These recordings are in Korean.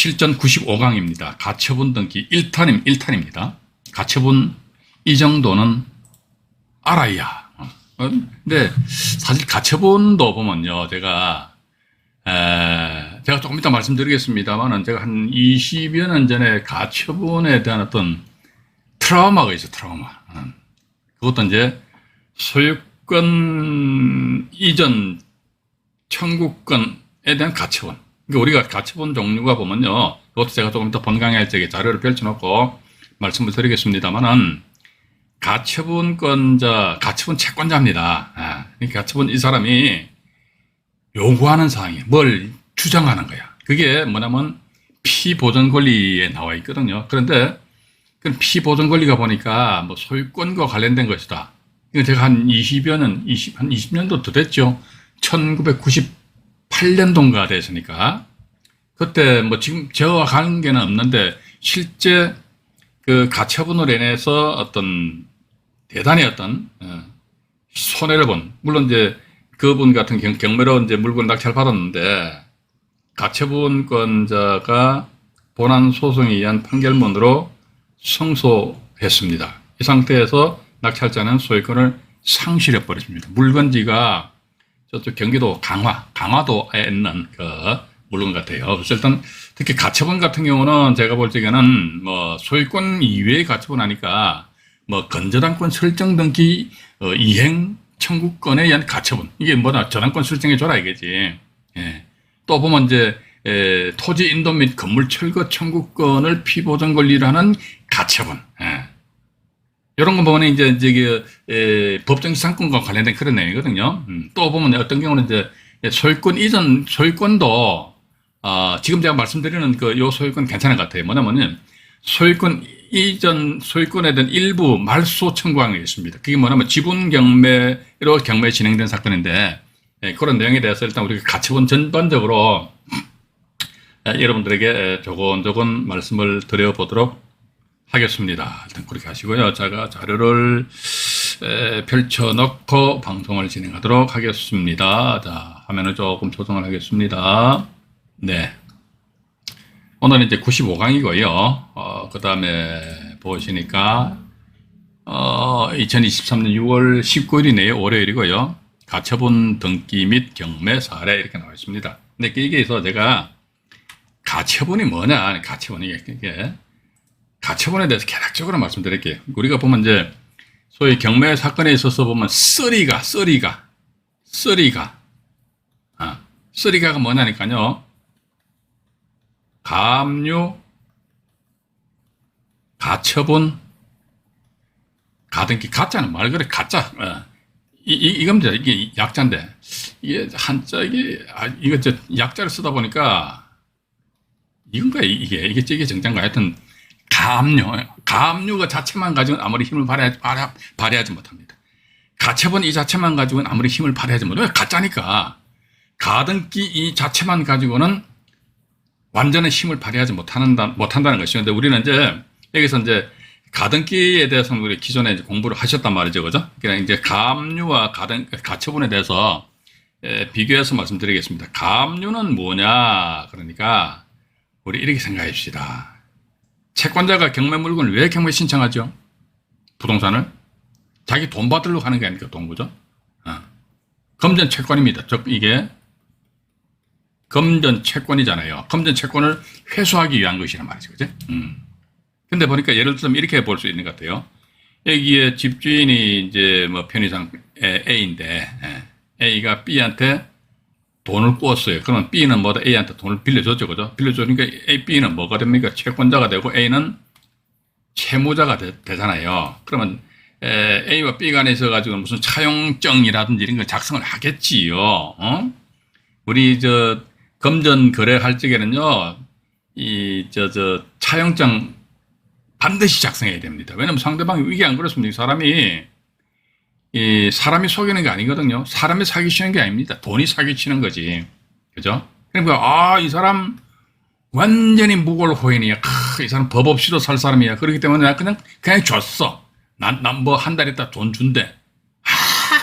실전 95강입니다. 가처분 등기 1탄입니다. 가처분 이 정도는 알아야. 근데 사실 가처분도 보면요, 제가 조금 이따 말씀드리겠습니다만은 제가 한 20여 년 전에 가처분에 대한 어떤 트라우마가 있어요, 트라우마. 그것도 이제 소유권 이전 청구권에 대한 가처분. 그러니까 우리가 가처분 종류가 보면요, 그것도 제가 조금 더 번강할 적에 자료를 펼쳐놓고 말씀을 드리겠습니다만은 가처분권자, 가처분 채권자입니다. 그러니까 가처분 이 사람이 요구하는 사항이 뭘 주장하는 거야. 그게 뭐냐면 피보전 권리에 나와 있거든요. 그런데 그 피보전 권리가 보니까 뭐 소유권과 관련된 것이다. 이거 제가 한 20여 년, 한 20년도 더 됐죠. 1998년도인가 됐으니까. 그때 뭐 지금 저와 관계는 없는데 실제 그 가처분으로 인해서 어떤 대단히 어떤 손해를 본, 물론 이제 그분 같은 경매로 이제 물건 낙찰 받았는데 가처분권자가 본안 소송에 의한 판결문으로 승소했습니다. 이 상태에서 낙찰자는 소유권을 상실해 버렸습니다. 물건지가 저쪽 경기도 강화도에 있는 그 물건 같아요. 그래서 일단 특히 가처분 같은 경우는 제가 볼 적에는 뭐 소유권 이외의 가처분 하니까 뭐 건저당권 설정 등기 이행 청구권에 의한 가처분, 이게 뭐다, 저당권 설정해 줘라 이거지. 예. 또 보면 이제 토지 인도 및 건물 철거 청구권을 피보전 권리라는 가처분. 예. 이런 거 보면 이제 법정 지상권과 관련된 그런 내용이거든요. 또 보면 어떤 경우는 이제 소유권 이전 소유권도 지금 제가 말씀드리는 그 요 소유권 괜찮은 것 같아요. 뭐냐면은 소유권 이전 소유권에 대한 일부 말소 청구하는 게 있습니다. 그게 뭐냐면 지분 경매로 경매 진행된 사건인데, 그런 내용에 대해서 일단 우리가 가처분 전반적으로 여러분들에게 조곤조곤 말씀을 드려보도록 하겠습니다. 일단 그렇게 하시고요. 제가 자료를 펼쳐놓고 방송을 진행하도록 하겠습니다. 자, 화면을 조금 조정을 하겠습니다. 네. 오늘은 이제 95강이고요. 그 다음에 보시니까, 2023년 6월 19일이네요. 월요일이고요. 가처분 등기 및 경매 사례 이렇게 나와 있습니다. 근데 여기에서 제가 가처분이 뭐냐, 이게 가처분에 대해서 개략적으로 말씀드릴게요. 우리가 보면 이제 소위 경매 사건에 있어서 보면 쓰리가가 뭐냐니까요. 가압류, 가처분, 가등기, 가짜는 말 그래, 가짜. 이겁니다. 이게 약자인데, 이게 한자, 이거 약자를 쓰다 보니까, 이건가, 이게 정자인가. 하여튼, 가압류가 자체만 가지고는 아무리 힘을 발휘하지 못합니다. 가처분 이 자체만 가지고는 아무리 힘을 발휘하지 못해요. 왜? 가짜니까. 가등기 이 자체만 가지고는 완전한 힘을 발휘하지 못한다는 것이죠. 근데 우리는 이제, 여기서 이제, 가등기에 대해서는 우리 기존에 이제 공부를 하셨단 말이죠. 그죠? 그냥 이제 가압류와 가처분에 대해서 비교해서 말씀드리겠습니다. 가압류는 뭐냐? 그러니까, 우리 이렇게 생각해 봅시다. 채권자가 경매 물건을 왜 경매 신청하죠? 부동산을? 자기 돈 받으려고 하는 게 아니니까 돈, 그죠? 금전 채권입니다. 즉, 이게, 금전 채권이잖아요. 금전 채권을 회수하기 위한 것이란 말이죠. 그죠? 근데 보니까 예를 들면 이렇게 볼 수 있는 것 같아요. 여기에 집주인이 이제 뭐 편의상 A인데, A가 B한테 돈을 꾸었어요. 그러면 B는 뭐다? A한테 돈을 빌려줬죠. 그죠? 빌려주니까 B는 뭐가 됩니까? 채권자가 되고 A는 채무자가 되잖아요. 그러면 A와 B 간에 있어가지고 무슨 차용증이라든지 이런 걸 작성을 하겠지요. 우리 금전 거래할 적에는요, 차용증 반드시 작성해야 됩니다. 왜냐면 상대방이 이게 안 그렇습니다. 사람이 속이는 게 아니거든요. 사람이 사기치는 게 아닙니다. 돈이 사기치는 거지. 그죠? 그러니까, 이 사람 완전히 무골호인이야. 이 사람 법 없이도 살 사람이야. 그렇기 때문에 나 그냥 줬어. 난 뭐 한 달 있다 돈 준대.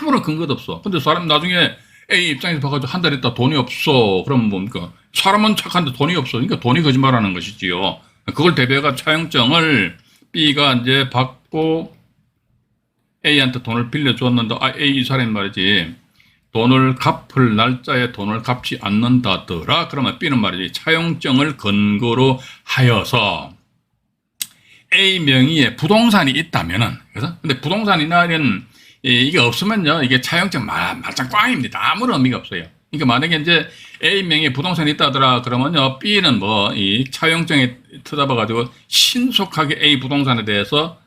아무런 근거도 없어. 근데 사람 나중에 A 입장에서 봐가지고 한 달 있다 돈이 없어. 그러면 뭡니까? 사람은 착한데 돈이 없어. 그러니까 돈이 거짓말하는 것이지요. 그걸 대비해가 차용증을 B가 이제 받고 A한테 돈을 빌려줬는데, A 이 사람이 말이지, 돈을 갚을 날짜에 돈을 갚지 않는다더라. 그러면 B는 말이지, 차용증을 근거로 하여서 A 명의의 부동산이 있다면은, 그래서 근데 부동산이나 이런 이게 없으면요, 이게 차용증 말짱 꽝입니다. 아무런 의미가 없어요. 그러니까 만약에 이제 A 명의의 부동산이 있다더라 그러면요, B는 뭐 이 차용증에 터잡아가지고 신속하게 A 부동산에 대해서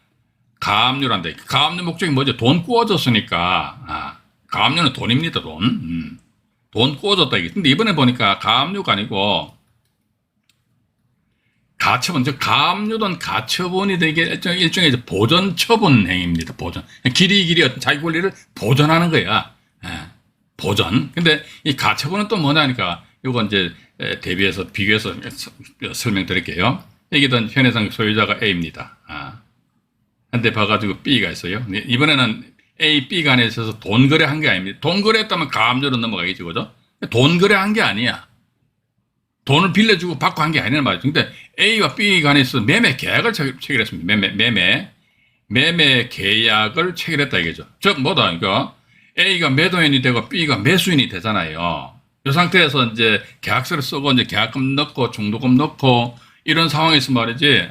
가압류란다. 가압류 목적이 뭐죠? 돈 구워줬으니까. 가압류는 돈입니다, 돈. 돈 구워줬다 이게. 근데 이번에 보니까 가압류가 아니고 가처분, 즉 가압류든 가처분이 되게 일종의 이제 보전 처분 행위입니다. 보전. 길이 어떤 자기 권리를 보전하는 거야. 보전. 근데 이 가처분은 또 뭐냐니까 요거 이제 대비해서 비교해서 설명드릴게요. 여기든 현해상 소유자가 A입니다. 한데 봐가지고 B가 있어요. 이번에는 A, B 간에 있어서 돈 거래한 게 아닙니다. 돈 거래했다면 가압류로 넘어가겠죠, 그죠? 돈 거래한 게 아니야. 돈을 빌려주고 받고 한 게 아니란 말이죠. 근데 A와 B 간에 있어서 매매 계약을 체결했습니다. 매매 계약을 체결했다 이거죠. 즉, 뭐다, 그러니까 A가 매도인이 되고 B가 매수인이 되잖아요. 이 상태에서 이제 계약서를 쓰고 이제 계약금 넣고 중도금 넣고 이런 상황에서 말이지,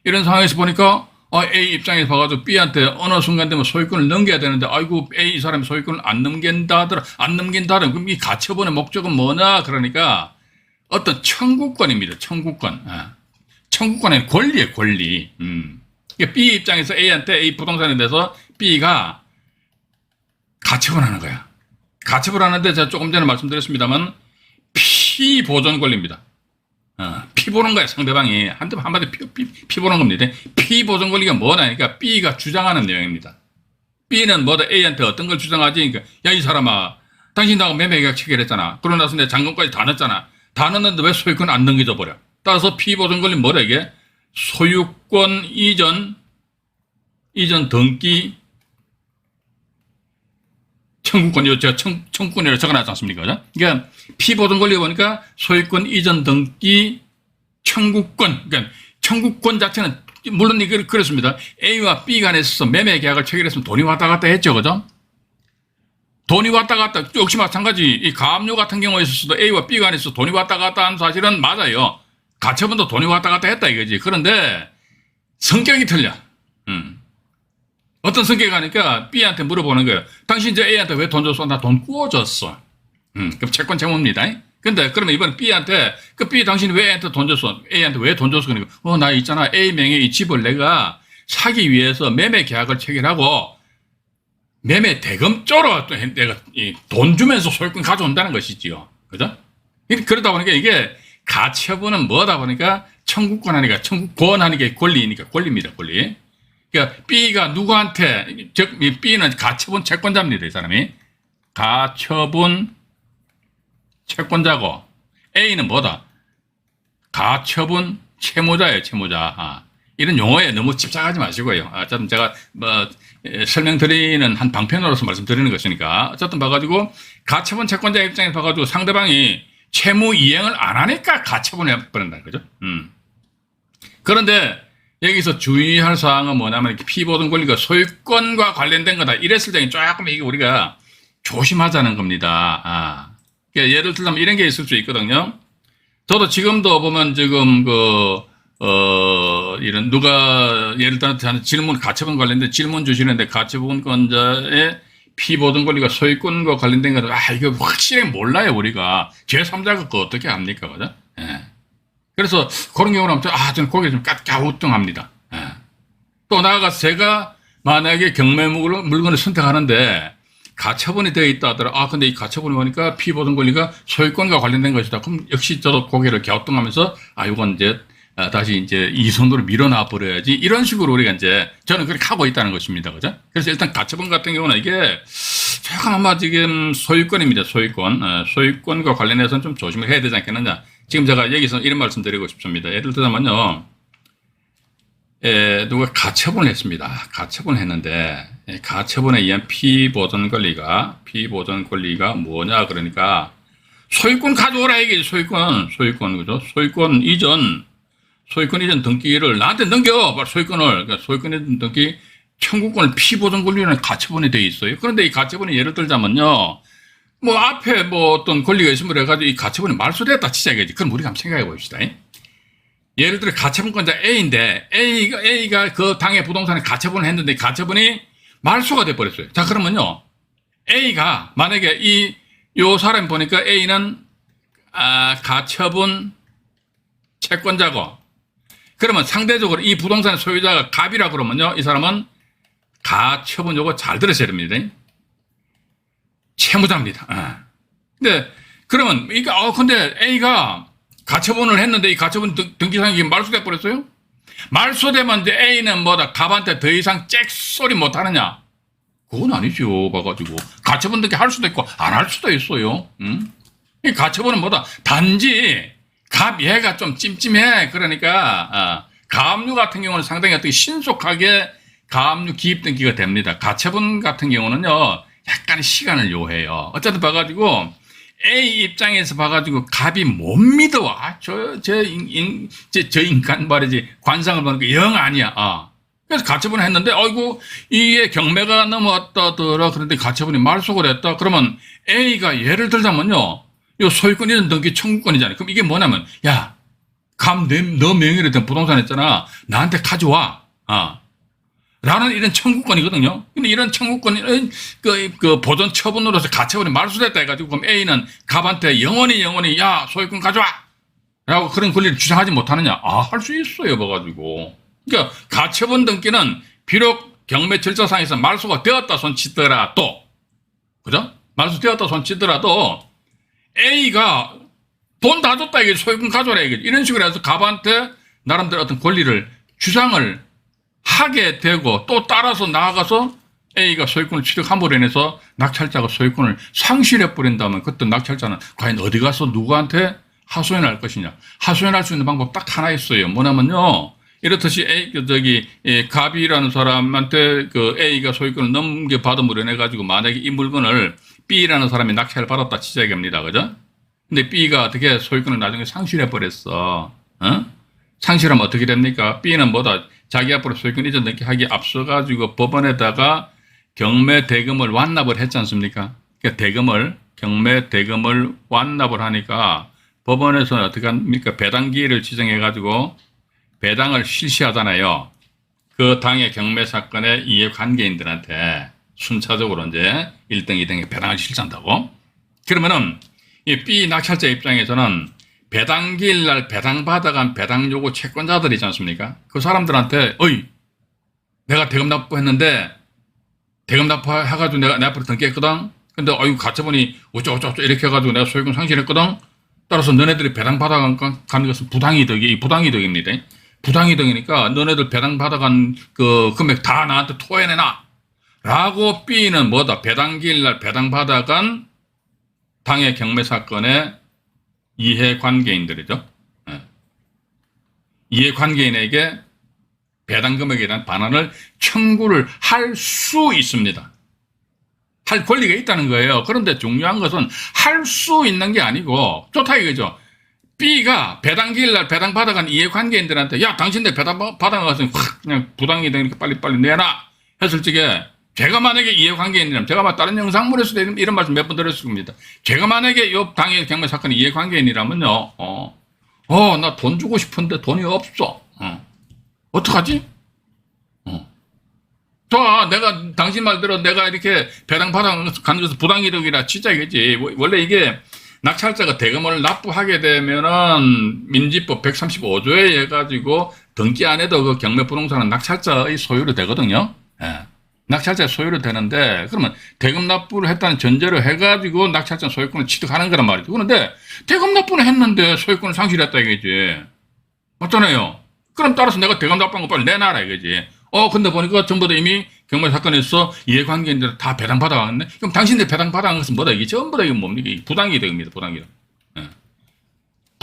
이런 상황에서 보니까 A 입장에서 봐가지고 B한테 어느 순간 되면 소유권을 넘겨야 되는데, 아이고, A 이 사람이 소유권을 안 넘긴다더라. 그럼 이 가처분의 목적은 뭐냐? 그러니까 어떤 청구권입니다. 청구권. 청구권의 권리예요, 권리. 그러니까 B 입장에서 A한테 A 부동산에 대해서 B가 가처분하는 거야. 가처분하는데 제가 조금 전에 말씀드렸습니다만 피보존 권리입니다. 피 보는 거야, 상대방이. 한마디 피 보는 겁니다. 피 보존 권리가 뭐냐니까 B가 주장하는 내용입니다. B는 뭐다, A한테 어떤 걸 주장하지? 그러니까, 야, 이 사람아, 당신 나하고 매매 계약 체결했잖아. 그러고 나서 내 잔금까지 다 넣었잖아. 다 넣었는데 왜 소유권 안 넘겨져 버려? 따라서 피 보존 권리 뭐라 이게? 소유권 이전 등기 청구권이요. 제가 청구권이라고 적어놨지 않습니까? 그러니까 피보존 권리 보니까 소유권 이전 등기 청구권. 그러니까 청구권 자체는 물론 이걸 그렇습니다. A와 B 간에 있어서 매매 계약을 체결했으면 돈이 왔다 갔다 했죠, 그죠? 돈이 왔다 갔다 역시 마찬가지. 이 가압류 같은 경우에 있어서도 A와 B 간에 있어서 돈이 왔다 갔다 한 사실은 맞아요. 가처분도 돈이 왔다 갔다 했다 이거지. 그런데 성격이 틀려. 어떤 성격이 하니까 B한테 물어보는 거예요. 당신 이제 A한테 왜 돈 줬어? 나 돈 구워줬어. 그럼 채권 채무입니다. 근데 그러면 이번에 B한테 B 당신이 왜 A한테 돈 줬어? A한테 왜 돈 줬어? 그러니까 나 있잖아. A 명의 이 집을 내가 사기 위해서 매매 계약을 체결하고 매매 대금조로 내가 돈 주면서 소유권 가져온다는 것이지요. 그죠? 그러다 보니까 이게 가처분은 뭐다 보니까 청구권 하니까 청구권 하니까 권리니까 권리입니다. 권리. 그러니까 B가 누구한테, 즉 B는 가처분 채권자입니다. 이 사람이. 가처분 채권자고 A는 뭐다? 가처분 채무자예요. 채무자. 이런 용어에 너무 집착하지 마시고요. 어쨌든 제가 설명드리는 한 방편으로서 말씀드리는 것이니까 어쨌든 봐가지고 가처분 채권자 입장에서 봐가지고 상대방이 채무 이행을 안 하니까 가처분해 버린다는 거죠. 그런데 여기서 주의할 사항은 뭐냐면 피보존 권리가 소유권과 관련된 거다. 이랬을 때 조금 이게 우리가 조심하자는 겁니다. 그러니까 예를 들면 이런 게 있을 수 있거든요. 저도 지금도 보면 지금 이런 누가 예를 들어 질문 가처분 관련된 질문 주시는데 가처분권자의 피보존 권리가 소유권과 관련된 거다. 이거 확실히 몰라요 우리가. 제3자가 그거 어떻게 합니까, 그죠? 그래서 그런 경우는 저는 고개를 좀 갸우뚱합니다. 또 나아가서 제가 만약에 경매 물건을 선택하는데 가처분이 되어 있다 하더라. 근데 이 가처분이 보니까 피보존 권리가 소유권과 관련된 것이다. 그럼 역시 저도 고개를 갸우뚱하면서 이건 이제 다시 이제 이 손으로 밀어놔 버려야지. 이런 식으로 우리가 이제 저는 그렇게 하고 있다는 것입니다. 그죠? 그래서 일단 가처분 같은 경우는 이게 조금 아마 지금 소유권입니다. 소유권과 관련해서는 좀 조심을 해야 되지 않겠느냐. 지금 제가 여기서 이런 말씀 드리고 싶습니다. 예를 들자면요. 누가 가처분을 했습니다. 가처분을 했는데 가처분에 의한 피보전 권리가 뭐냐 그러니까 소유권 가져오라 이게 소유권 그죠? 소유권 이전 등기를 나한테 넘겨 소유권을 그러니까 소유권 이전 등기 청구권을 피보전 권리는 가처분이 돼 있어요. 그런데 이 가처분이 예를 들자면요. 뭐 앞에 뭐 어떤 권리가 있으면 해가지고 이 가처분이 말소됐다 치자겠지. 그럼 우리가 한번 생각해 봅시다. 예를 들어 가처분권자 A인데 A가 그 당의 부동산에 가처분을 했는데 가처분이 말소가 돼 버렸어요. 자 그러면요. A가 만약에 요 사람 보니까 A는 가처분 채권자고 그러면 상대적으로 이 부동산 소유자가 갑이라 그러면요. 이 사람은 가처분 요거 잘 들으셔야 됩니다. 채무자입니다. 근데 그러면 근데 A가 가처분을 했는데 이 가처분 등기상이 말소돼 버렸어요? 말소되면 이제 A는 뭐다 갑한테 더 이상 잭소리 못 하느냐? 그건 아니죠. 봐가지고 가처분 등기 할 수도 있고 안 할 수도 있어요. 이 가처분은 뭐다 단지 갑 얘가 좀 찜찜해. 그러니까 가압류 같은 경우는 상당히 어떻게 신속하게 가압류 기입 등기가 됩니다. 가처분 같은 경우는요 약간의 시간을 요해요. 어쨌든 봐가지고 A 입장에서 봐가지고 갑이 못 믿어. 저 인간 말이지 관상을 보니까 영 아니야. 그래서 가처분을 했는데 아이고 이게 경매가 넘어왔다더라. 그런데 가처분이 말소를 했다. 그러면 A가 예를 들자면요. 요 소유권 이전 등기 청구권이잖아요. 그럼 이게 뭐냐면 야 갑 너 명의로 된 부동산 있잖아. 나한테 가져와. 라는 이런 청구권이거든요. 근데 이런 청구권이 그 보존 처분으로서 가처분이 말소됐다 해가지고 그럼 A는 갑한테 영원히 야 소유권 가져와 라고 그런 권리를 주장하지 못하느냐? 할 수 있어요. 봐가지고 그러니까 가처분 등기는 비록 경매 절차상에서 말소가 되었다 손치더라도 그죠? 말소되었다 손치더라도 A가 돈 다 줬다 이게 소유권 가져라 이게 이런 식으로 해서 갑한테 나름대로 어떤 권리를 주장을 하게 되고 또 따라서 나아가서 A가 소유권을 취득함으로 인해서 낙찰자가 소유권을 상실해 버린다면 그때 낙찰자는 과연 어디 가서 누구한테 하소연할 것이냐? 하소연할 수 있는 방법 딱 하나 있어요. 뭐냐면요. 이렇듯이 갑이라는 사람한테 A가 소유권을 넘겨받음으로 인해 가지고 만약에 이 물건을 B라는 사람이 낙찰을 받았다 치자입니다. 그죠? 근데 B가 어떻게 소유권을 나중에 상실해 버렸어. 상실하면 어떻게 됩니까? B는 뭐다? 자기 앞으로 소유권 이전 등기하기에 앞서가지고 법원에다가 경매 대금을 완납을 했지 않습니까? 그러니까 경매 대금을 완납을 하니까 법원에서는 어떻게 합니까? 배당기일을 지정해가지고 배당을 실시하잖아요. 그 당의 경매 사건의 이해관계인들한테 순차적으로 이제 1등, 2등에 배당을 실시한다고. 그러면은 이 B 낙찰자 입장에서는 배당기일 날 배당받아간 배당 요구 채권자들 있지 않습니까? 그 사람들한테 내가 대금 납부했는데 대금 납부해가지고 내가 내 앞으로 등기했거든. 근데 가처분이 어쩌고저쩌고 이렇게 해가지고 내가 소유권 상실했거든. 따라서 너네들이 배당받아간 것은 부당이득입니다. 부당이득이니까 너네들 배당받아간 그 금액 다 나한테 토해내놔. 라고 B는 뭐다? 배당기일 날 배당받아간 당의 경매 사건의 이해관계인들이죠. 이해관계인에게 배당 금액에 대한 반환을 청구를 할 수 있습니다. 할 권리가 있다는 거예요. 그런데 중요한 것은 할 수 있는 게 아니고 좋다 이거죠. B가 배당기일 날 배당 받아간 이해관계인들한테 야 당신들 배당 받아간 것은 그냥 부당이 되니까 빨리 내놔 했을 적에 제가 만약에 이해관계인이라면 제가 다른 영상물에서도 이런 말씀 몇 번 드렸을 겁니다. 제가 만약에 이 당의 경매 사건의 이해관계인이라면요. 나 돈 주고 싶은데 돈이 없어. 어떡하지? 내가 당신 말대로 내가 이렇게 배당 받아간 것은 부당이득이라 치자겠지. 원래 이게 낙찰자가 대금을 납부하게 되면은 민지법 135조에 해가지고 등기 안 해도 그 경매 부동산은 낙찰자의 소유로 되거든요. 낙찰자의 소유로 되는데 그러면 대금 납부를 했다는 전제로 해가지고 낙찰자 소유권을 취득하는 거란 말이죠. 그런데 대금 납부를 했는데 소유권을 상실했다 이거지. 맞잖아요. 그럼 따라서 내가 대금 납부한 거 빨리 내놔라 이거지. 근데 보니까 전부 다 이미 경매 사건에서 이해관계인들 다 배당 받아갔네. 그럼 당신들 배당 받아간 것은 뭐다? 이게 전부 다 이게 뭡니까? 부당이득입니다. 부당이득.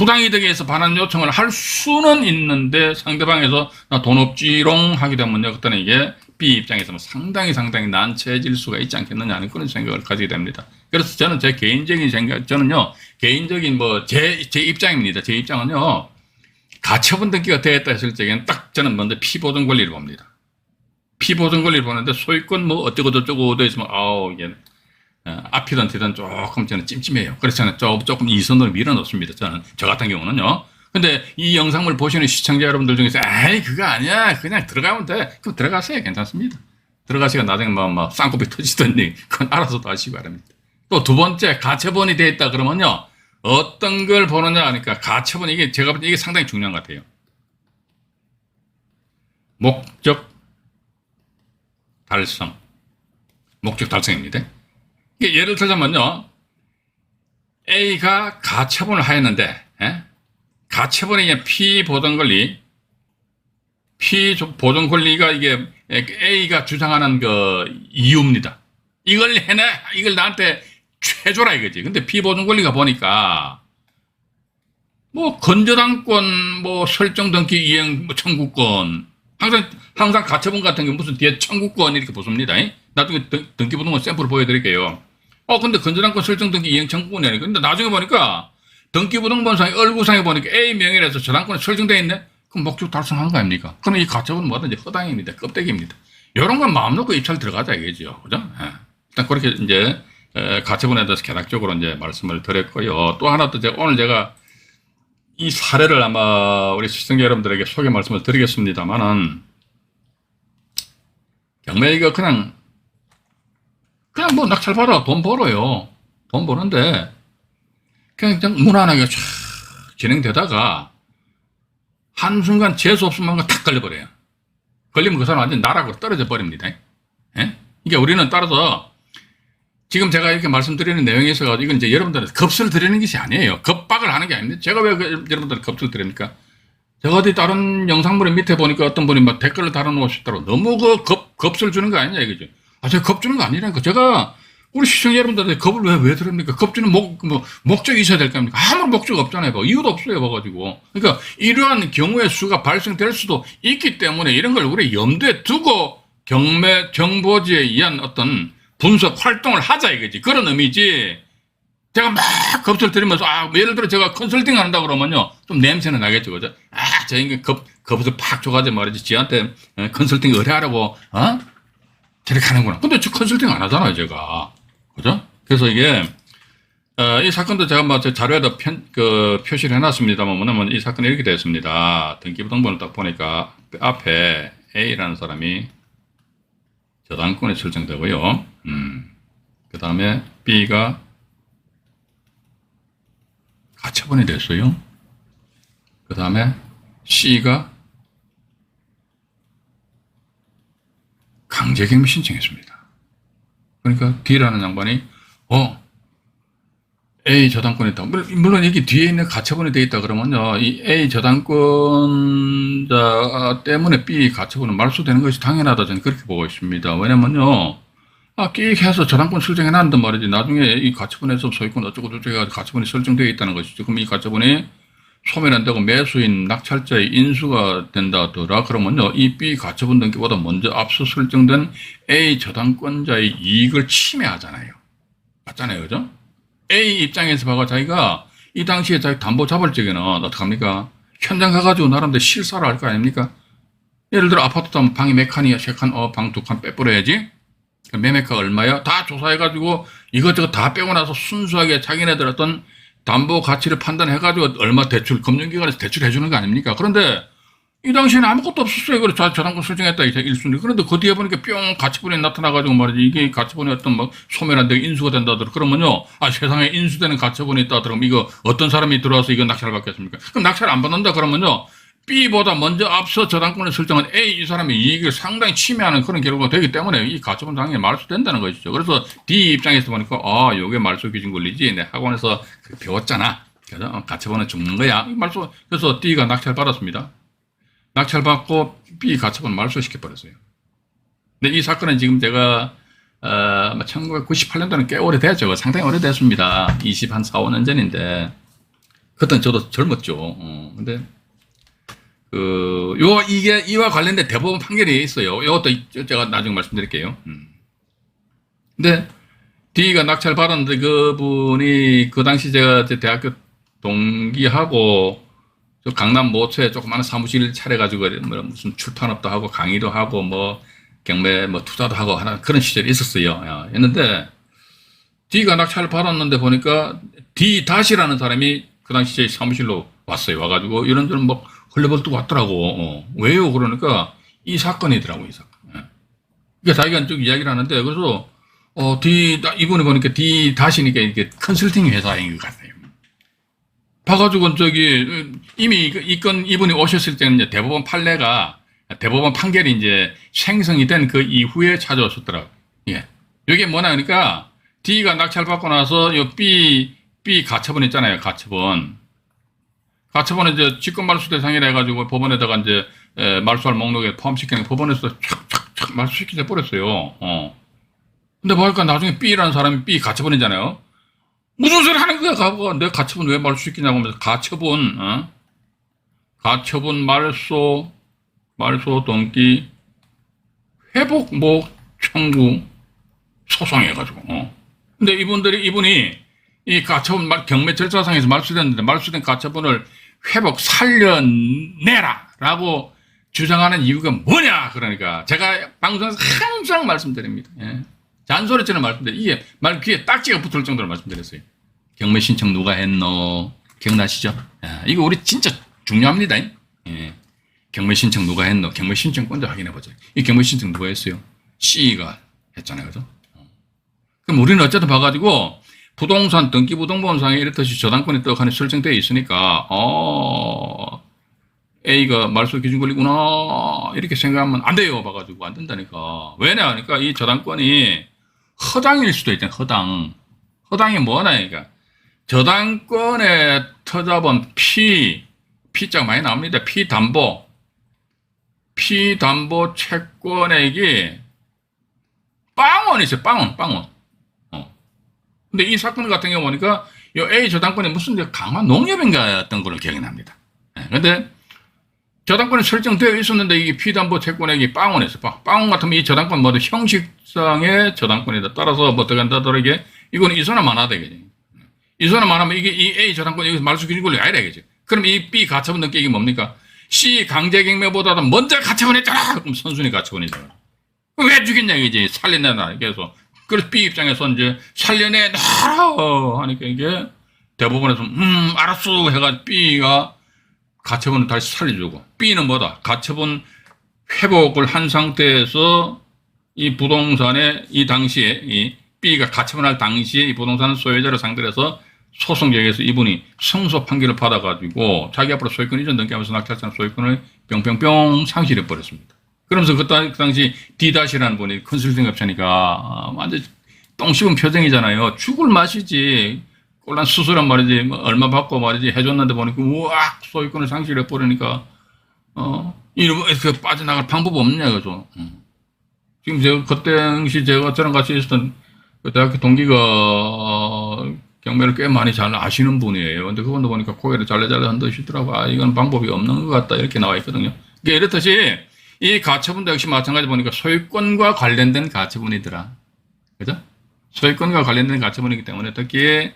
부당이득에 의해서 반환 요청을 할 수는 있는데 상대방에서 나 돈 없지롱 하게 되면요. 그때는 이게 B 입장에서는 상당히 난처해질 수가 있지 않겠느냐 하는 그런 생각을 가지게 됩니다. 그래서 저는 제 개인적인 생각, 저는요, 개인적인 제 입장입니다. 제 입장은요, 가처분 등기가 되었다 했을 적에는 딱 저는 먼저 피보존 권리를 봅니다. 피보존 권리를 보는데 소유권 어쩌고 저쩌고 돼 있으면, 이게, 앞이든 뒤든 조금 저는 찜찜해요. 그래서 저는 조금 이선으로 밀어놓습니다. 저 같은 경우는요. 근데 이 영상을 보시는 시청자 여러분들 중에서, 그거 아니야. 그냥 들어가면 돼. 그럼 들어가세요. 괜찮습니다. 들어가시고 나중에 쌍꺼풀 터지든지, 그건 알아서도 하시기 바랍니다. 또 두 번째, 가처분이 되어 있다 그러면요. 어떤 걸 보느냐 하니까 가처분, 제가 볼 때 이게 상당히 중요한 것 같아요. 목적 달성입니다. 예를 들자면요. A가 가처분을 하였는데, 가처분의 피보존 권리가 이게 A가 주장하는 그 이유입니다. 이걸 나한테 최줘라 이거지. 근데 피보존 권리가 보니까, 건저당권, 설정 등기 이행 청구권, 항상 가처분 같은 게 무슨 뒤에 청구권 이렇게 보습니다. 나중에 등기부등본 샘플을 보여드릴게요. 근데 건전한권 설정 등기 이행 청구권이 아니고, 근데 나중에 보니까 등기부등본상에 얼굴상에 보니까 A 명의라서 저당권이 설정되어 있네? 그럼 목적 달성한 거 아닙니까? 그럼 이 가처분은 뭐든지 허당입니다. 껍데기입니다. 이런 건 마음 놓고 입찰 들어가자 이거죠. 그죠? 일단 그렇게 이제, 가처분에 대해서 개략적으로 이제 말씀을 드렸고요. 또 하나 또 오늘 제가 이 사례를 아마 우리 시청자 여러분들에게 소개 말씀을 드리겠습니다만은, 경매가 그냥 낙찰받아 돈 벌어요. 돈 버는데, 그냥 무난하게 쫙 진행되다가, 한순간 재수없으면 탁 걸려버려요. 걸리면 그 사람 완전 나락으로 떨어져 버립니다. 이게 우리는 따라서, 지금 제가 이렇게 말씀드리는 내용에 있어가지고, 이건 이제 여러분들한테 겁을 드리는 것이 아니에요. 겁박을 하는 게 아닌데, 제가 왜 여러분들한테 겁을 드립니까? 제가 어디 다른 영상물 밑에 보니까 어떤 분이 댓글을 달아놓으셨다고 너무 겁을 주는 거 아니냐, 이거죠. 제가 겁 주는 거 아니라니까. 제가 우리 시청자 여러분들한테 겁을 왜 드립니까? 겁 주는 목적이 있어야 될 거 아닙니까? 아무런 목적 없잖아요. 이유도 없어요, 봐가지고. 그러니까 이러한 경우의 수가 발생될 수도 있기 때문에 이런 걸 우리 염두에 두고 경매 정보지에 의한 어떤 분석 활동을 하자 이거지. 그런 의미지. 제가 막 겁을 들이면서, 예를 들어 제가 컨설팅 한다 그러면요. 좀 냄새는 나겠죠. 그죠? 저 인간 겁을 팍 줘가지고 말이지. 지한테 컨설팅 의뢰하라고, 저렇게 하는구나. 근데 저 컨설팅 안 하잖아요, 제가. 그죠? 그래서 이게, 이 사건도 제가 제 자료에다 표시를 해놨습니다만, 뭐냐면 이 사건이 이렇게 됐습니다. 등기부등본을 딱 보니까 앞에 A라는 사람이 저당권에 설정되고요. 그 다음에 B가 가처분이 됐어요. 그 다음에 C가 강제경매 신청했습니다. 그러니까 D라는 양반이 A 저당권이 있다. 물론 여기 뒤에 있는 가처분이 되어 있다 그러면요. 이 A 저당권자 때문에 B 가처분은 말소되는 것이 당연하다. 저는 그렇게 보고 있습니다. 왜냐면요. 끼익 해서 저당권 설정해 놨단 말이지. 나중에 이 가처분에서 소유권 어쩌고저쩌고 해가지고 가처분이 설정되어 있다는 것이죠. 그럼 이 가처분이 소멸한다고 매수인 낙찰자의 인수가 된다더라. 그러면요. 이 B 가처분 등기보다 먼저 앞서 설정된 A 저당권자의 이익을 침해하잖아요. 맞잖아요. 그죠? A 입장에서 봐가 자기가 이 당시에 자기 담보 잡을 적에는 어떡합니까? 현장 가가지고 나름대로 실사를 할 거 아닙니까? 예를 들어 아파트도 하면 방이 몇 칸이야? 3칸, 방 2칸 빼버려야지. 매매가가 얼마야? 다 조사해가지고 이것저것 다 빼고 나서 순수하게 자기네들 어떤 담보 가치를 판단해가지고 얼마 대출, 금융기관에서 대출해주는 거 아닙니까? 그런데 이 당시에는 아무것도 없었어요. 그래, 저당권 설정했다, 이제 1순위. 그런데 그 뒤에 보니까 뿅 가치분이 나타나가지고 말이지. 이게 가치분이 어떤 소멸한데 인수가 된다더라. 그러면요. 세상에 인수되는 가치분이 있다. 그러면 이거 어떤 사람이 들어와서 이거 낙찰을 받겠습니까? 그럼 낙찰 안 받는다 그러면요. B보다 먼저 앞서 저당권을 설정한 A 이 사람의 이익을 상당히 침해하는 그런 결과가 되기 때문에 이 가처분 당연히 말소된다는 것이죠. 그래서 D 입장에서 보니까 요게 말소 기준 권리지. 내 학원에서 배웠잖아. 그래서 가처분은 죽는 거야. 말소. 그래서 D가 낙찰 받았습니다. 낙찰 받고 B 가처분 말소시켜 버렸어요. 근데 이 사건은 지금 제가 1998년도는 꽤 오래됐죠. 상당히 오래됐습니다. 4, 5년 전인데 그때는 저도 젊었죠. 근데 이게 이와 관련된 대법원 판결이 있어요. 이것도 제가 나중에 말씀드릴게요. 근데 D가 낙찰 받았는데 그분이 그 당시 제가 대학교 동기하고 저 강남 모처에 조그마한 사무실 차려가지고 뭐 무슨 출판업도 하고 강의도 하고 뭐 경매 뭐 투자도 하고 하는 그런 시절이 있었어요. 했는데 D가 낙찰을 받았는데 보니까 D 다시라는 사람이 그 당시 제 사무실로 왔어요. 와가지고 이런저런 뭐 헐레벌떡 왔더라고. 왜요? 그러니까 이 사건이더라고, 이 사건. 그러니까 자기가 쭉 이야기를 하는데 그래서 이분이 보니까 D 다시니까 이게 컨설팅 회사인 것 같아요. 봐가지고 이미 이분이 오셨을 때는 이제 대법원 판결이 이제 생성이 된 그 이후에 찾아오셨더라고. 예. 이게 뭐냐, 그러니까 D가 낙찰받고 나서 B 가처분 있잖아요, 가처분은 이제 직권말수 대상이라 해가지고 법원에다가 이제 말소할 목록에 포함시키는 법원에서 촥촥촥 말소시켜 버렸어요. 근데 보니까 나중에 B라는 사람이 B 가처분이잖아요. 무슨 소리 하는 거야, 가보가. 내가 가처분 왜 말소시키냐고 하면서 가처분 말소 등기 회복 청구 소송해가지고. 근데 이분이 이 가처분 경매 절차상에서 말소됐는데 말소된 가처분을 회복 살려내라라고 주장하는 이유가 뭐냐? 그러니까 제가 방송에서 항상 말씀드립니다. 예. 잔소리처럼 말씀드려. 이게 말 귀에 딱지가 붙을 정도로 말씀드렸어요. 경매 신청 누가 했노? 기억나시죠? 야, 이거 우리 진짜 중요합니다. 예. 경매 신청 누가 했노? 경매 신청권자 확인해 보자. 이 경매 신청 누가 했어요? C가 했잖아요, 그죠? 그럼 우리는 어쨌든 봐가지고 부동산 등기부등본상에 이렇듯이 저당권이 떡하니 설정되어 있으니까 A가 말소 기준 권리구나 이렇게 생각하면 안 돼요. 봐가지고 안 된다니까. 왜냐 하니까 이 저당권이 허당일 수도 있잖아요. 허당이 뭐냐, 그러니까 저당권의 터자본 P자가 많이 나옵니다. P담보 채권액이 빵원이 있어요. 빵원. 근데 이 사건 같은 경우 보니까 이 A 저당권이 무슨 강화 농협인가였던 걸로 기억이 납니다. 근데 저당권이 설정되어 있었는데 이게 피담보 채권액이 빵원에서 빵원 같으면 이 저당권 모두 형식상의 저당권이다. 따라서 뭐 어떻게 한다더라 이게 이거는 이소나만 하다 되겠지. 이소나만 하면 이게 이 A 저당권 여기서 말소 기준 권리 아니라 되겠지. 그럼 이 B 가처분 등기 이게 뭡니까? C 강제경매보다도 먼저 가처분했잖아. 그럼 선순위 가처분이잖아. 왜 죽였냐 이게 살려내놔. 그래서 그래서 B 입장에서 이제 살려내놔라 하니까 이게 대법원에서 알았어 해가지고 B가 가처분을 다시 살려주고 B는 뭐다? 가처분 회복을 한 상태에서 이 부동산에 이 당시에 이 B가 가처분할 당시에 이 부동산 소유자를 상대로 해서 소송쟁에서 이분이 승소 판결을 받아가지고 자기 앞으로 소유권 이전 등기하면서 낙찰상 소유권을 뿅뿅뿅 상실해 버렸습니다. 그러면서 그 당시 D다시라는 분이 컨설팅 업체니까 완전 똥 씹은 표정이잖아요. 죽을 맛이지. 꼴난 수수란 말이지. 뭐 얼마 받고 말이지. 해줬는데 보니까 우와 소유권을 상실해 버리니까 이렇게 빠져나갈 방법 없냐 그죠. 지금 제가 그때 당시 저랑 같이 있었던 그 대학교 동기가 경매를 꽤 많이 잘 아시는 분이에요. 근데 그분도 보니까 고개를 잘래잘래 흔드시더라고. 이건 방법이 없는 것 같다 이렇게 나와 있거든요. 그러니까 이렇듯이 이 가처분도 역시 마찬가지 보니까 소유권과 관련된 가처분이더라. 그죠? 소유권과 관련된 가처분이기 때문에 특히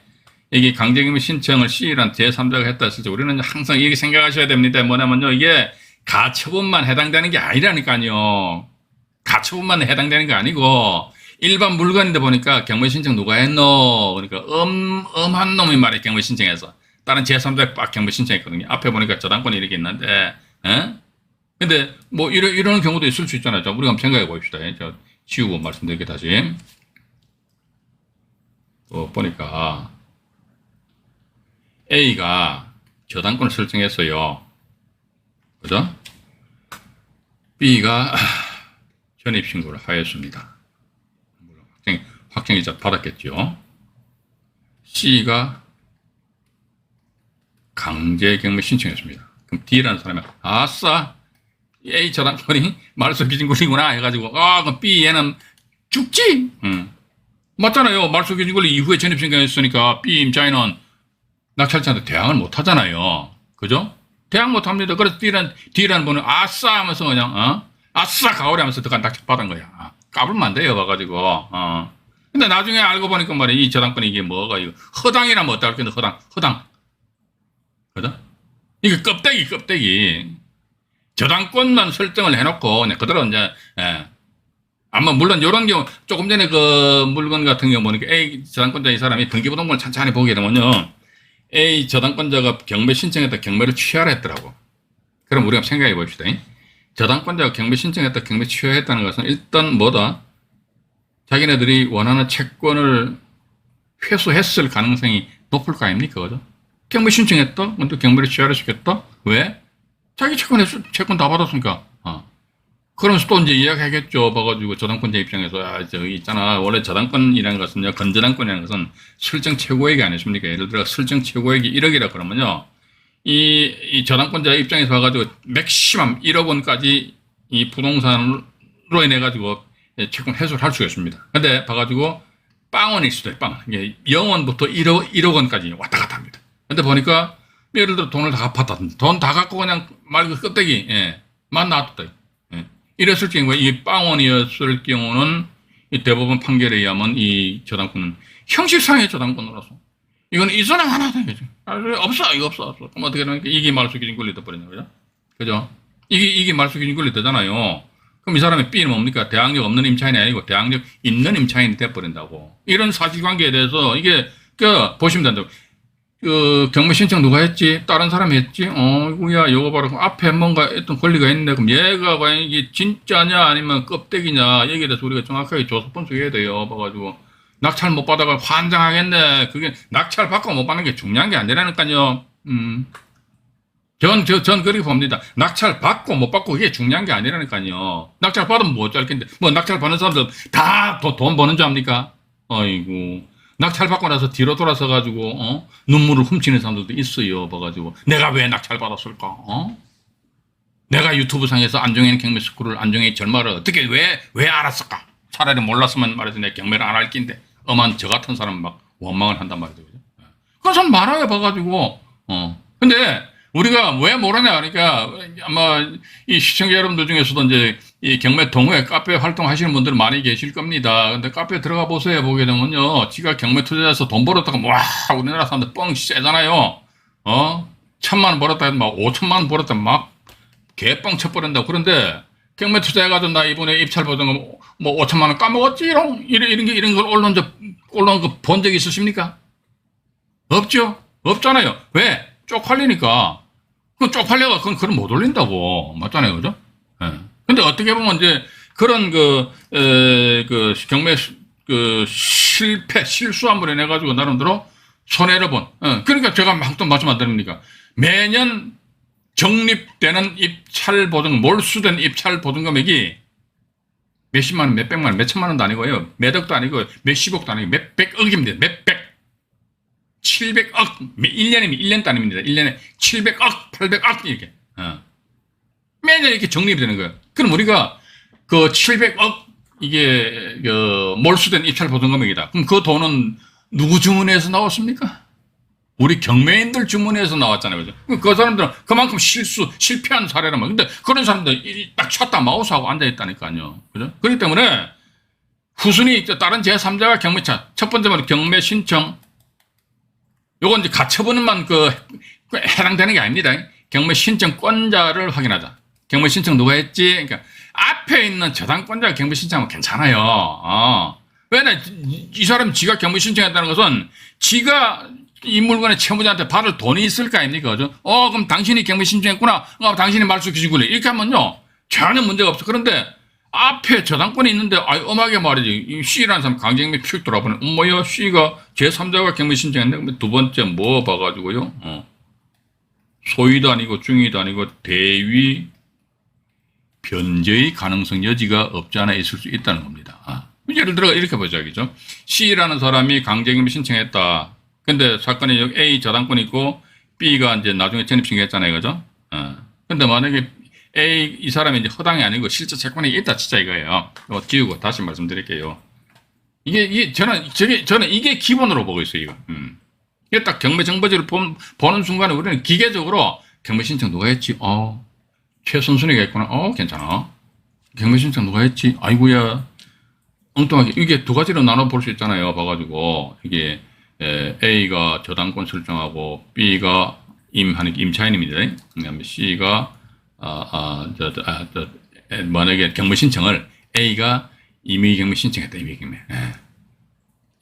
이게 강제경매 신청을 C란 제3자가 했다 했을 때 우리는 항상 이렇게 생각하셔야 됩니다. 뭐냐면요. 이게 가처분만 해당되는 게 아니라니까요. 가처분만 해당되는 게 아니고 일반 물건인데 보니까 경매 신청 누가 했노? 그러니까 엄한 놈이 말이에요. 경매 신청해서. 다른 제3자가 빡 경매 신청했거든요. 앞에 보니까 저당권이 이렇게 있는데 근데 뭐 이런 경우도 있을 수 있잖아요. 자, 우리가 한번 생각해 봅시다. 저 지우고 말씀드릴게요. 다시. 보니까 A가 저당권을 설정했어요. 그죠? B가 전입신고를 하였습니다. 확정일자 받았겠죠. C가 강제경매 신청했습니다. 그럼 D라는 사람이 아싸 A 저당권이 말소 기준권리구나 해가지고 그럼 B 얘는 죽지. 맞잖아요. 말소 기준권리 이후에 전입신고했으니까 B 임차인은 낙찰자한테 대항을 못 하잖아요. 그죠? 대항 못 합니다. 그래서 D라는 분은 아싸 하면서 그냥, 아싸 가오리 하면서 들어간 낙찰 받은 거야. 까불면 안 돼요. 봐가지고, 근데 나중에 알고 보니까 말이야. 이 저당권이 이게 뭐가, 이거, 허당이라면 어떨 건데, 허당. 그죠? 이게 껍데기. 저당권만 설정을 해놓고, 그냥 그대로 이제, 아마 물론 이런 경우 조금 전에 그 물건 같은 경우 보니까 A 저당권자 이 사람이 등기부등본을 찬찬히 보게 되면요, A 저당권자가 경매 신청했다 경매를 취하라 했더라고. 그럼 우리가 생각해 봅시다. 저당권자가 경매 신청했다 경매 취하했다는 것은 일단 뭐다? 자기네들이 원하는 채권을 회수했을 가능성이 높을 거 아닙니까? 그죠? 경매 신청했다? 근데 경매를 취하를 시켰다? 왜? 자기 채권 다 받았으니까. 그러면서 또 이제 이야기하겠죠. 봐가지고 저당권자 입장에서, 저기 있잖아. 원래 저당권이라는 것은요, 건저당권이라는 것은 설정 최고액이 아니십니까? 예를 들어 설정 최고액이 1억이라 그러면요, 이 저당권자 입장에서 봐가지고 맥시멈 1억 원까지 이 부동산으로 인해 가지고 채권 회수를 할 수가 있습니다. 근데 봐가지고 빵원일 수도 있어요. 빵원. 0원부터 1억 원까지 왔다 갔다 합니다. 근데 보니까 예를 들어 돈을 다 갚았다. 돈 다 갖고 그냥 말 그 껍데기, 만 놔뒀다. 이랬을 경우에 이 빵원이었을 경우는 이 대법원 판결에 의하면 이 저당권은 형식상의 저당권으로서 이건 이전에 하나 되겠죠. 이거 없어. 그럼 어떻게 되니까 이게 말소기준 권리 돼버리는 거죠. 그죠? 이게 말소기준 권리 되잖아요. 그럼 이 사람의 B는 뭡니까? 대항력 없는 임차인이 아니고 대항력 있는 임차인이 돼버린다고. 이런 사실관계에 대해서 이게 보시면 된다고. 경매 신청 누가 했지? 다른 사람이 했지? 이거야, 이거 봐라. 앞에 뭔가 어떤 권리가 있네. 그럼 얘가 과연 이게 진짜냐, 아니면 껍데기냐, 여기에 대해서 우리가 정확하게 조사 분석해야 돼요. 봐가지고. 낙찰 못 받아가 환장하겠네. 그게 낙찰 받고 못 받는 게 중요한 게 아니라니까요. 전 그렇게 봅니다. 낙찰 받고 못 받고 그게 중요한 게 아니라니까요. 낙찰 받으면 뭐 어쩔 텐데. 뭐 낙찰 받는 사람들 다 돈 버는 줄 압니까? 아이고. 낙찰 받고 나서 뒤로 돌아서 가지고 눈물을 훔치는 사람들도 있어요. 봐가지고 내가 왜 낙찰 받았을까? 내가 유튜브 상에서 안정현 경매 스쿨을 안정현이 절마를 어떻게 왜 알았을까? 차라리 몰랐으면 말이지 내 경매를 안 할 낀데 엄한 저 같은 사람 막 원망을 한단 말이죠. 그런 사람 많아요. 봐가지고 근데 우리가 왜 모르냐 그러니까 아마 이 시청자 여러분들 중에서도 이제 이 경매 동호회 카페 활동하시는 분들 많이 계실 겁니다. 근데 카페 들어가 보세요. 보게 되면요, 지가 경매 투자해서 돈 벌었다가 와 우리나라 사람들 뻥 세잖아요. 1,000만 원 벌었다 해도 막 5천만 원 벌었다 막 개뻥 쳐버린다고. 그런데 경매 투자해가지고 나 이번에 입찰 보던 거 뭐 5천만 원 까먹었지 이런 걸 언론 거 본 적 있으십니까? 없죠. 없잖아요. 왜? 쪽팔리니까. 그 쪽팔려가 그건 못 올린다고. 맞잖아요. 그죠? 근데 어떻게 보면 이제 그런 경매 실수한 분에 내 가지고 나름대로 손해를 본. 그러니까 제가 막 또 말씀 안 드립니까? 매년 적립되는 입찰 보증, 몰수된 입찰 보증 금액이 몇십만 원, 몇백만 원, 몇천만 원도 아니고요. 몇 억도 아니고 몇십억도 아니고 몇백억입니다. 몇백. 700억. 1년이면 1년 단위입니다. 1년에 700억, 800억 이렇게. 매년 이렇게 적립이 되는 거예요. 그럼 우리가 그 700억 이게 몰수된 입찰 보증 금액이다. 그럼 그 돈은 누구 주머니에서 나왔습니까? 우리 경매인들 주머니에서 나왔잖아요. 그죠? 그 사람들은 그만큼 실패한 사례란 말이에요. 근데 그런 사람들 딱 쳤다 마우스하고 앉아있다니까요. 그죠? 그렇기 때문에 후순위 다른 제3자가 경매차. 첫 번째는 경매 신청. 요건 이제 가처분만 해당되는 게 아닙니다. 경매 신청권자를 확인하자. 경매 신청 누가 했지? 그러니까 앞에 있는 저당권자가 경매 신청하면 괜찮아요. 왜냐, 이 사람이 지가 경매 신청했다는 것은 지가 이 물건의 채무자한테 받을 돈이 있을 거 아닙니까? 그죠? 그럼 당신이 경매 신청했구나. 당신이 말소 기준권이 이렇게 하면요, 전혀 문제가 없어. 그런데 앞에 저당권이 있는데, 엄하게 말이지. 이 C라는 사람 강경미 픽 돌아보네. 뭐야, C가 제3자가 경매 신청했는데, 두 번째 뭐 봐가지고요. 소위도 아니고 중위도 아니고 대위 변제의 가능성 여지가 없지 않아 있을 수 있다는 겁니다. 예를 들어 이렇게 보자, 그죠? C라는 사람이 강제경매 신청했다. 근데 사건이 여기 A 저당권이 있고 B가 이제 나중에 전입신고했잖아요, 그죠? 근데 만약에 이 사람이 이제 허당이 아니고 실제 채권이 있다, 진짜 이거예요. 이거 기우고 다시 말씀드릴게요. 저는 이게 기본으로 보고 있어요, 이거. 이게 딱 경매 정보지를 보는 순간에 우리는 기계적으로 경매 신청 누가 했지? 최선순위가 있구나. 괜찮아. 경매 신청 누가 했지? 아이고야. 엉뚱하게. 이게 두 가지로 나눠 볼 수 있잖아요. 봐가지고. 이게, A가 저당권 설정하고, B가 임차인입니다. 그다음에 C가, 만약에 경매 신청을 A가 임의 경매 신청했다. 임의 경매.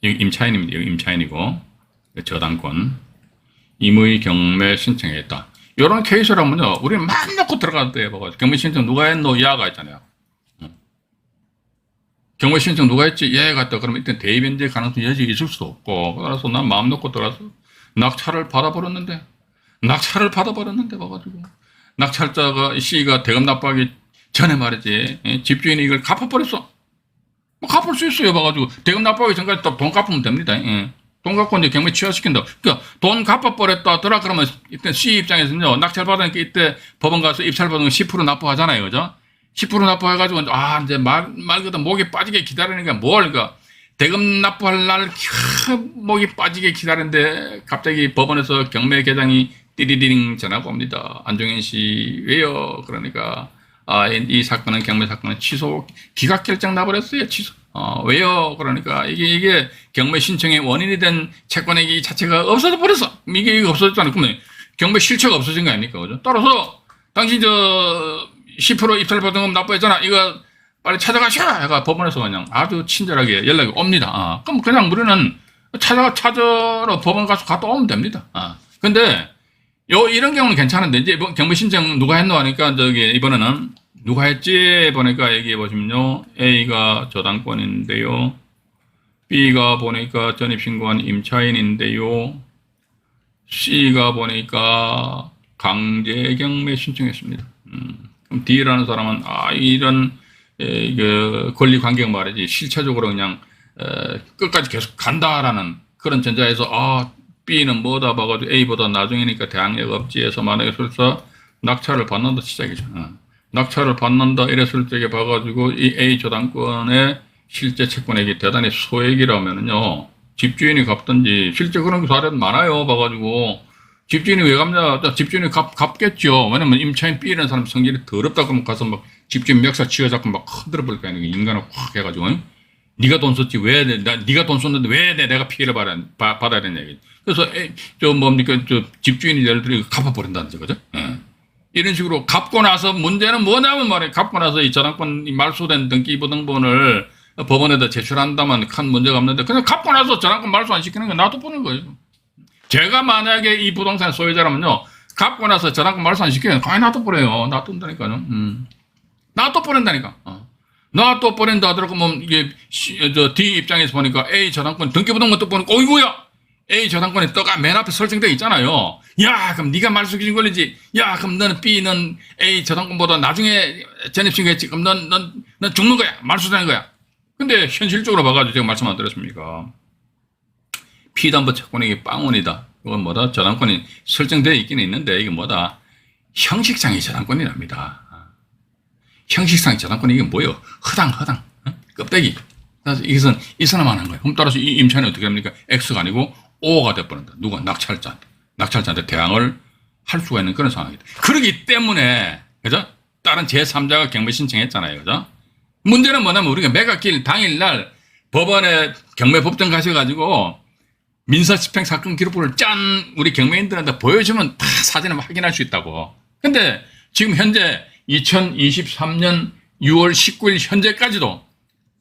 여기 임차인입니다. 여기 임차인이고, 저당권. 임의 경매 신청했다. 이런 케이스라면요, 우리는 맘 놓고 들어갈 때 봐가지고, 경매 신청 누가 했노? 야가 있잖아요. 경매 신청 누가 했지? 얘가 했다. 그러면 일단 대의변제 가능성이 여지 있을 수도 없고, 그래서 난 마음 놓고 들어가서 낙찰을 받아버렸는데, 봐가지고. 낙찰자가, C가 대금 납부하기 전에 말이지, 집주인이 이걸 갚아버렸어. 뭐 갚을 수 있어요. 봐가지고. 대금 납부하기 전까지 또 돈 갚으면 됩니다. 돈 갖고 이제 경매 취하시킨다. 그러니까 돈 갚아버렸다 하더라. 그러면 일단 C 입장에서는요, 낙찰 받으니까 이때 법원 가서 입찰 받은 거 10% 납부하잖아요. 그죠? 10% 납부해가지고, 이제 말 그대로 목이 빠지게 기다리니까 그러니까 대금 납부할 날 목이 빠지게 기다리는데 갑자기 법원에서 경매 계장이 띠리링 전화가 옵니다. 안종현 씨, 왜요? 그러니까, 이 사건은 경매 사건은 취소, 기각 결정 나버렸어요. 취소. 왜요? 그러니까 이게 경매 신청의 원인이 된 채권액이 자체가 없어져 버렸어. 이게 없어졌잖아요. 그러면 경매 실체가 없어진 거 아닙니까? 그죠? 따라서 당신 10% 입찰 보증금 납부했잖아. 이거 빨리 찾아가셔. 해가 법원에서 그냥 아주 친절하게 연락이 옵니다. 그럼 그냥 우리는 찾아러 법원 가서 갔다 오면 됩니다. 근데 이런 경우는 괜찮은데 이제 경매 신청 누가 했노 하니까 이번에는 누가 했지? 보니까 여기 보시면요. A가 저당권인데요. B가 보니까 전입신고한 임차인인데요. C가 보니까 강제경매 신청했습니다. 그럼 D라는 사람은, 이런, 권리관계가 말이지, 실체적으로 그냥, 끝까지 계속 간다라는 그런 전자에서, B는 뭐다 봐가지고 A보다 나중이니까 대항력 없지 해서 만약에 설사 낙찰을 받는다 시작이죠. 낙찰을 받는다 이랬을 적에 봐가지고 이 A 저당권의 실제 채권액이 대단히 소액이라면은요, 집주인이 갚든지, 실제 그런 사례도 많아요. 봐가지고 집주인이 왜 갚냐? 집주인이 갚겠죠. 왜냐면 임차인 B라는 사람 성질이 더럽다 그러면 가서 막 집주인 멱살 쥐어잡고 막 흔들어 버릴 거 아니에요. 인간을 확 해가지고. 네가 돈 썼지 왜 네가 돈 썼는데 왜 내가 피해를 받아야 되냐 얘기. 그래서 집주인이 예를 들어 갚아버린다는 거죠. 이런 식으로 갚고 나서 문제는 뭐냐면 말이에요. 갚고 나서 이 저당권 말소된 등기부등본을 법원에다 제출한다면 큰 문제가 없는데 그냥 갚고 나서 저당권 말소 안 시키는 건 놔둬버리는 거예요. 제가 만약에 이 부동산 소유자라면요, 갚고 나서 저당권 말소 안 시키면 가만히 놔둬버려요. 놔둔다니까요. 놔둬버린다니까. 놔둬버린다 하더라도 뭐 이게 D 입장에서 보니까 A 저당권 등기부등본 또 보니까 어이구야. A 저당권에 떠가 맨 앞에 설정되어 있잖아요. 야, 그럼 네가 말소기준 걸리지. 야, 그럼 너는 B는 A 저당권보다 나중에 전입신고했지. 그럼 넌 죽는 거야. 말소되는 거야. 근데 현실적으로 봐가지고 제가 말씀 안 드렸습니까? 피담보 채권액이 빵원이다. 이건 뭐다? 저당권이 설정되어 있기는 있는데 이게 뭐다? 형식상의 저당권이랍니다. 형식상의 저당권이 이게 뭐예요? 허당. 껍데기. 그래서 이것은 있어야만 하는 거예요. 그럼 따라서 이 임차인은 어떻게 합니까? X가 아니고 O가 돼버린다. 누가? 낙찰자한테 대항을 할 수가 있는 그런 상황이다. 그렇기 때문에, 그죠? 다른 제3자가 경매 신청했잖아요. 그죠? 문제는 뭐냐면 우리가 매각길 당일날 법원에 경매 법정 가셔가지고 민사 집행 사건 기록부를 우리 경매인들한테 보여주면 다 사진을 확인할 수 있다고. 근데 지금 현재 2023년 6월 19일 현재까지도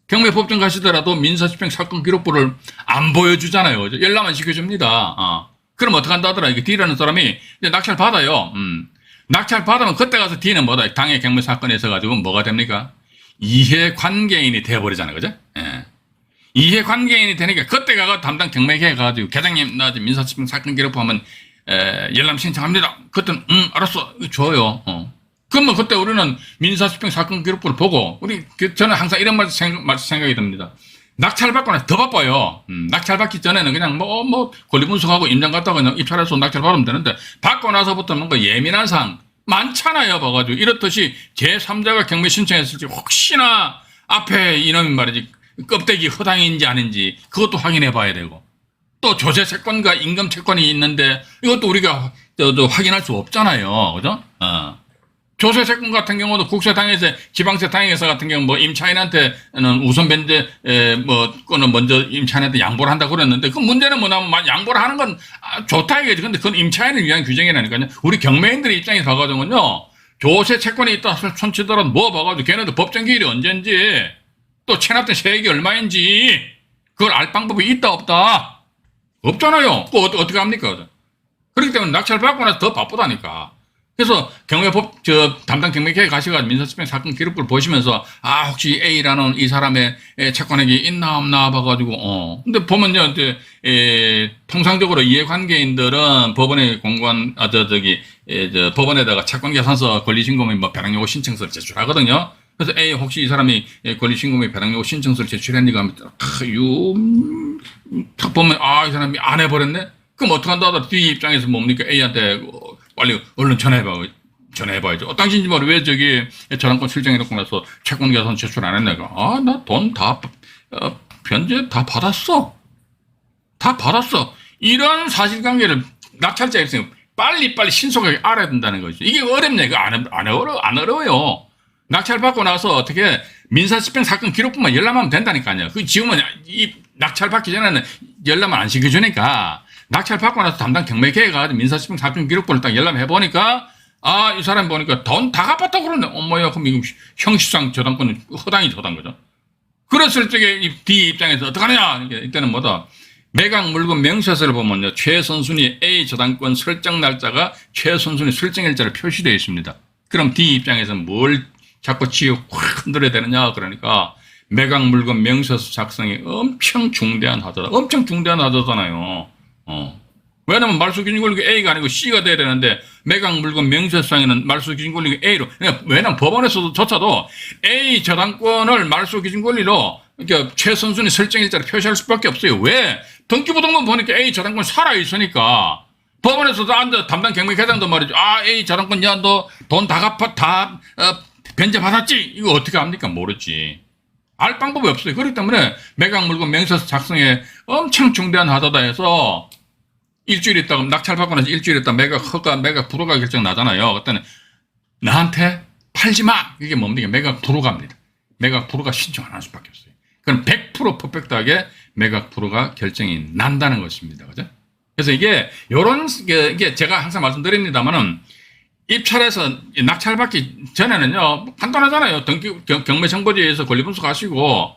경매 법정 가시더라도 민사 집행 사건 기록부를 안 보여주잖아요. 연락만 시켜줍니다. 그럼 어떡한다 하더라. 이게 D라는 사람이 이제 낙찰 받아요. 낙찰 받으면 그때 가서 D는 뭐다? 당해 경매 사건에 있어가지고 뭐가 됩니까? 이해관계인이 돼버리잖아요. 그죠? 예. 이해관계인이 되니까 그때 가서 담당 경매계 가가지고 계장님 나 지금 민사 집행 사건 기록부 한번 열람 신청합니다. 그때는 알았어. 줘요. 그러면 그때 우리는 민사집행 사건 기록부를 보고 저는 항상 이런 말 생각이 듭니다. 낙찰 받고 나서 더 바빠요. 낙찰 받기 전에는 그냥 권리 분석하고 임장 갔다가 그냥 입찰해서 낙찰 받으면 되는데 받고 나서부터 뭔가 예민한 사항 많잖아요. 봐가지고 이렇듯이 제3자가 경매 신청했을 때 혹시나 앞에 이놈이 말이지 껍데기 허당인지 아닌지 그것도 확인해 봐야 되고 또 조세 채권과 임금 채권이 있는데 이것도 우리가 확인할 수 없잖아요. 그죠? 조세 채권 같은 경우도 국세당에서 지방세당에서 같은 경우 뭐 임차인한테는 우선 변제 거는 먼저 임차인한테 양보를 한다고 그랬는데 그 문제는 뭐냐면 양보를 하는 건 좋다 이거지. 근데 그건 임차인을 위한 규정이라니까요. 우리 경매인들의 입장에서 봐가지고는요. 조세 채권이 있다 손치더라도 뭐 봐가지고 걔네들 법정 기일이 언젠지 또 체납된 세액이 얼마인지 그걸 알 방법이 있다 없다? 없잖아요. 그거 어떻게 합니까? 그렇기 때문에 낙찰 받고 나서 더 바쁘다니까. 그래서 경매법 담당 경매계에 가셔가지고 민사집행 사건 기록부를 보시면서 혹시 A라는 이 사람의 채권액이 있나 없나 봐가지고 근데 보면요 이제 통상적으로 이해관계인들은 법원에 공고한 법원에다가 채권계산서 권리신고및 뭐 배당요구 신청서를 제출하거든요. 그래서 A 혹시 이 사람이 권리신고및 배당요구 신청서를 제출했니까 하면 딱 보면 이 사람이 안 해버렸네. 그럼 어떡한다 하더라. D 입장에서 뭡니까? A한테 빨리 얼른 전화해봐야죠. 당신이 말이 왜 저당권 실정해놓고 나서 채권계산 제출 안 했나? 나 돈 다 변제 다 받았어. 다 받았어. 이런 사실관계를 낙찰자 입장에서 빨리 신속하게 알아야 된다는 거죠. 이게 어렵냐? 이거 안 어려워요. 낙찰 받고 나서 어떻게 민사집행 사건 기록부만 열람하면 된다니까요. 그 지금은 이 낙찰 받기 전에는 열람을 안 시켜주니까 낙찰 받고 나서 담당 경매계가 민사집행 사건 기록부를 딱 열람해 보니까 이 사람 보니까 돈 다 갚았다고 그러네. 어머야, 그럼 이거 형식상 저당권은 허당이 저당 거죠. 그랬을 적에 이 D 입장에서 어떡하냐? 이때는 뭐다? 매각 물건 명세서를 보면요. 최선순위 A 저당권 설정 날짜가 최선순위 설정일자로 표시되어 있습니다. 그럼 D 입장에서는 뭘 자꾸 확 흔들어야 되느냐? 그러니까 매각 물건 명세서 작성이 엄청 중대한 하자다. 엄청 중대한 하자잖아요. 왜냐면 말소기준권리가 A가 아니고 C가 돼야 되는데 매각 물건 명세서상에는 말소기준권리가 A로. 왜냐면 법원에서조차도 A 저당권을 말소기준권리로 그러니까 최선순위 설정일자로 표시할 수밖에 없어요. 왜? 등기부등본 보니까 A 저당권 살아있으니까 법원에서도 담당 경매계장도 말이죠. A 저당권 야 너 돈 다 변제 받았지? 이거 어떻게 합니까? 모르지. 알 방법이 없어요. 그렇기 때문에 매각 물건 명세서 작성에 엄청 중대한 하자다 해서 일주일 있다가 낙찰 받고 나서 일주일 있다가 매각 불허가 결정 나잖아요. 그때는 나한테 팔지 마. 이게 뭡니까? 매각 불허가입니다. 매각 불허가 신청 안 할 수밖에 없어요. 그럼 100% 퍼펙트하게 매각 불허가 결정이 난다는 것입니다. 그죠? 그래서 이게 제가 항상 말씀드립니다만은 입찰해서 낙찰 받기 전에는요, 간단하잖아요. 경매정보지에서 권리분석 하시고,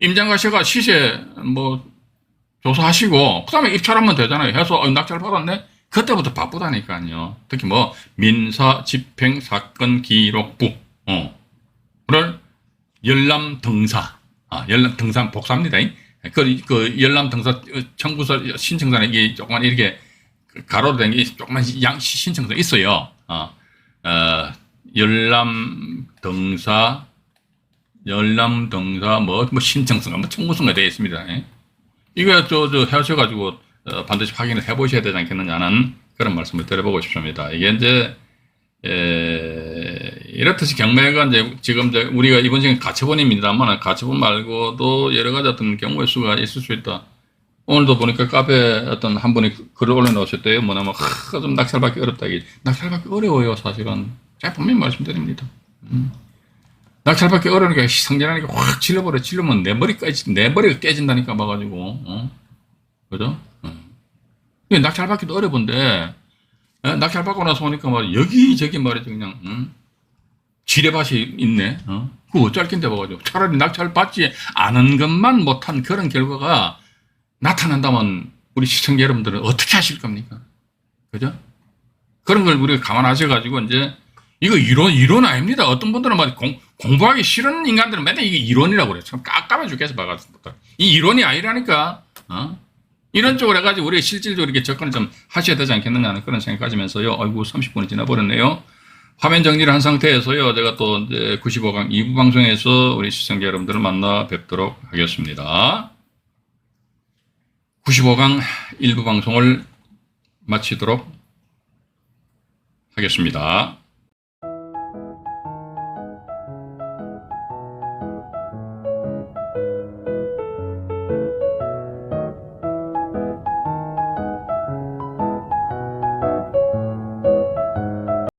임장 가셔가 시세 조사하시고, 그 다음에 입찰하면 되잖아요. 해서, 낙찰 받았네? 그때부터 바쁘다니까요. 특히 민사 집행 사건 기록부, 를 열람 등사, 열람 등사 복사합니다. 그 열람 등사 청구서 신청서는 이게 조금만 이렇게 가로로 된 게 조금만 신청서 있어요. 열람 등사 신청서가 청구서가 되어 있습니다. 이거 해오셔가지고 반드시 확인을 해보셔야 되지 않겠느냐는 그런 말씀을 드려보고 싶습니다. 이게 이제 이렇듯이 경매가 지금 우리가 이번 시간 가처분입니다만 가처분 말고도 여러 가지 어떤 경우의 수가 있을 수 있다. 오늘도 보니까 카페에 어떤 한 분이 글을 올려놓으셨대요. 뭐냐면 좀 낙찰받기 어렵다. 낙찰받기 어려워요. 사실은 제가 분명히 말씀드립니다. 낙찰받기 어려우니까 성질하니까 확 질르면 내 머리가 깨진다니까 봐가지고 그죠? 낙찰받기도 어려운데 낙찰받고 나서 보니까 여기저기 말이죠. 그냥 지뢰밭이 있네. 그거 어쩔 낀데 봐가지고 차라리 낙찰받지 않은 것만 못한 그런 결과가 나타난다면 우리 시청자 여러분들은 어떻게 하실 겁니까? 그죠? 그런 걸 우리가 감안하셔가지고 이제 이거 이론 아닙니다. 어떤 분들은 공부하기 싫은 인간들은 맨날 이게 이론이라고 그래요. 참 깝깝해 죽겠어 봐가지고. 이 이론이 아니라니까. 이런 쪽으로 해가지고 우리가 실질적으로 이렇게 접근을 좀 하셔야 되지 않겠느냐는 그런 생각 가지면서요. 아이고 30분이 지나버렸네요. 화면 정리를 한 상태에서요. 제가 또 이제 95강 2부 방송에서 우리 시청자 여러분들을 만나 뵙도록 하겠습니다. 95강 1부 방송을 마치도록 하겠습니다.